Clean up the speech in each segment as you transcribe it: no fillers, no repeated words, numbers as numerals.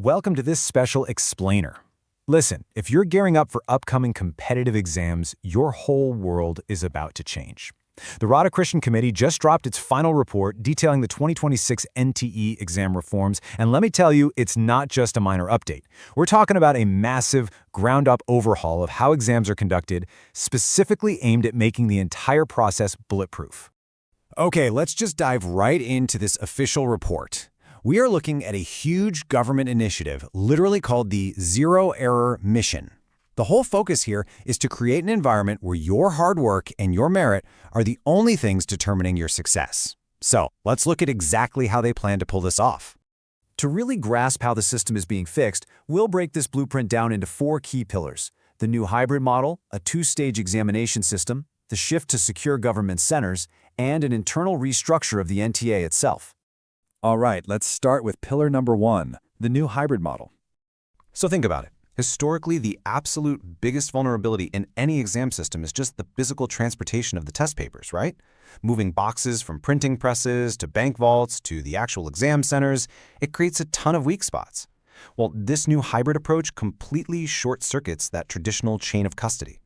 welcome to this special explainer. Listen, if you're gearing up for upcoming competitive exams, your whole world is about to change. The Rada Christian Committee just dropped its final report detailing the 2026 NTE exam reforms, and let me tell you, it's not just a minor update. We're talking about a massive, ground-up overhaul of how exams are conducted, specifically aimed at making the entire process bulletproof. Okay, let's just dive right into this official report. We are looking at a huge government initiative, literally called the Zero Error Mission. The whole focus here is to create an environment where your hard work and your merit are the only things determining your success. So, let's look at exactly how they plan to pull this off. To really grasp how the system is being fixed, we'll break this blueprint down into 4 key pillars: the new hybrid model, a 2-stage examination system, the shift to secure government centers, and an internal restructure of the NTA itself. All right, let's start with pillar number 1, the new hybrid model. So think about it. Historically, the absolute biggest vulnerability in any exam system is just the physical transportation of the test papers, right? Moving boxes from printing presses to bank vaults to the actual exam centers, it creates a ton of weak spots. Well, this new hybrid approach completely short-circuits that traditional chain of custody.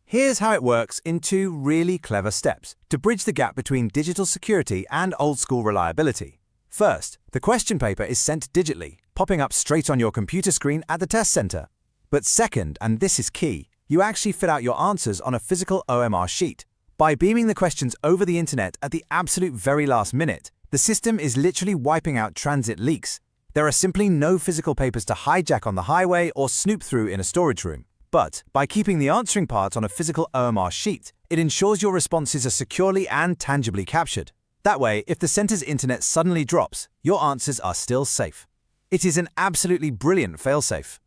Here's how it works in 2 really clever steps to bridge the gap between digital security and old-school reliability. First, the question paper is sent digitally, popping up straight on your computer screen at the test center. But second, and this is key, you actually fill out your answers on a physical OMR sheet. By beaming the questions over the internet at the absolute very last minute, the system is literally wiping out transit leaks. There are simply no physical papers to hijack on the highway or snoop through in a storage room. But by keeping the answering part on a physical OMR sheet, it ensures your responses are securely and tangibly captured. That way, if the center's internet suddenly drops, your answers are still safe. It is an absolutely brilliant failsafe.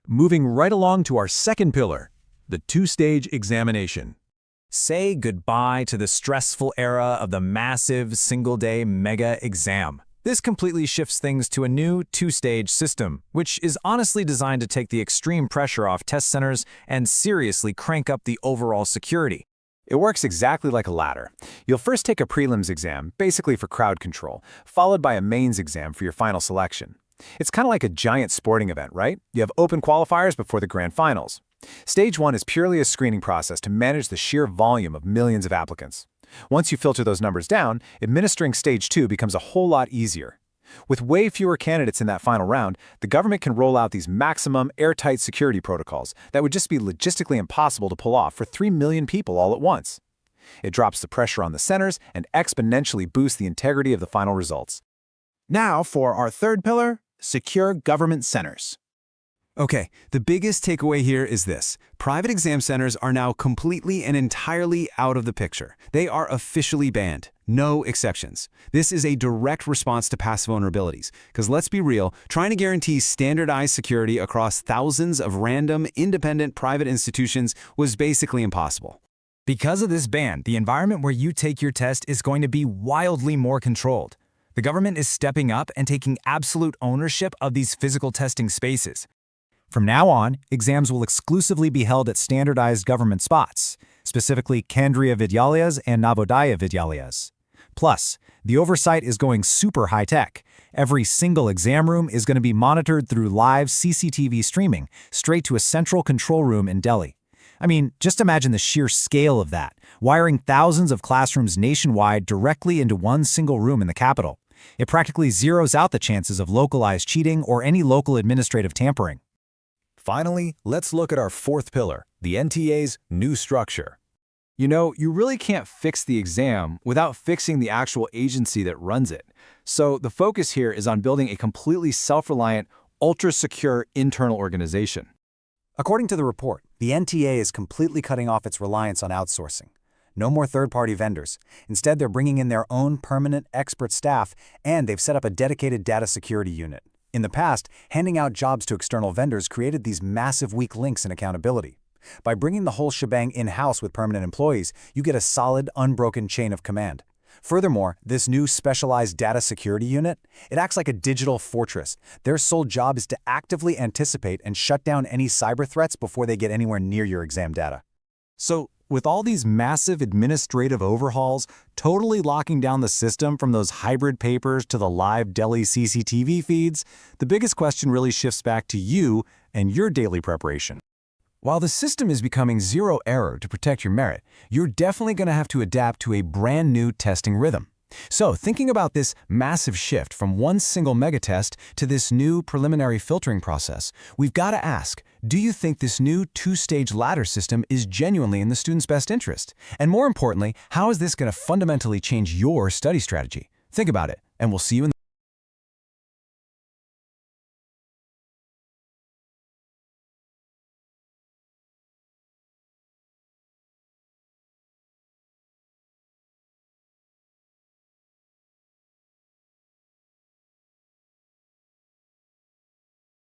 Moving right along to our second pillar, the 2-stage examination. Say goodbye to the stressful era of the massive single-day mega exam. This completely shifts things to a new 2-stage system, which is honestly designed to take the extreme pressure off test centers and seriously crank up the overall security. It works exactly like a ladder. You'll first take a prelims exam, basically for crowd control, followed by a mains exam for your final selection. It's kind of like a giant sporting event, right? You have open qualifiers before the grand finals. Stage 1 is purely a screening process to manage the sheer volume of millions of applicants. Once you filter those numbers down, administering Stage 2 becomes a whole lot easier. With way fewer candidates in that final round, the government can roll out these maximum airtight security protocols that would just be logistically impossible to pull off for 3 million people all at once. It drops the pressure on the centers and exponentially boosts the integrity of the final results. Now for our third pillar, secure government centers. Okay, the biggest takeaway here is this. Private exam centers are now completely and entirely out of the picture. They are officially banned. No exceptions. This is a direct response to past vulnerabilities. Because let's be real, trying to guarantee standardized security across thousands of random, independent private institutions was basically impossible. Because of this ban, the environment where you take your test is going to be wildly more controlled. The government is stepping up and taking absolute ownership of these physical testing spaces. From now on, exams will exclusively be held at standardized government spots, specifically Kendriya Vidyalayas and Navodaya Vidyalayas. Plus, the oversight is going super high-tech. Every single exam room is going to be monitored through live CCTV streaming straight to a central control room in Delhi. I mean, just imagine the sheer scale of that, wiring thousands of classrooms nationwide directly into one single room in the capital. It practically zeroes out the chances of localized cheating or any local administrative tampering. Finally, let's look at our 4th pillar, the NTA's new structure. You know, you really can't fix the exam without fixing the actual agency that runs it. So the focus here is on building a completely self-reliant, ultra-secure internal organization. According to the report, the NTA is completely cutting off its reliance on outsourcing. No more third-party vendors. Instead, they're bringing in their own permanent expert staff, and they've set up a dedicated data security unit. In the past, handing out jobs to external vendors created these massive weak links in accountability. By bringing the whole shebang in-house with permanent employees, you get a solid, unbroken chain of command. Furthermore, this new specialized data security unit, it acts like a digital fortress. Their sole job is to actively anticipate and shut down any cyber threats before they get anywhere near your exam data. So, with all these massive administrative overhauls, totally locking down the system from those hybrid papers to the live Delhi CCTV feeds, the biggest question really shifts back to you and your daily preparation. While the system is becoming zero error to protect your merit, you're definitely going to have to adapt to a brand new testing rhythm. So, thinking about this massive shift from one single megatest to this new preliminary filtering process, we've got to ask, do you think this new two-stage ladder system is genuinely in the student's best interest? And more importantly, how is this going to fundamentally change your study strategy? Think about it, and we'll see you in the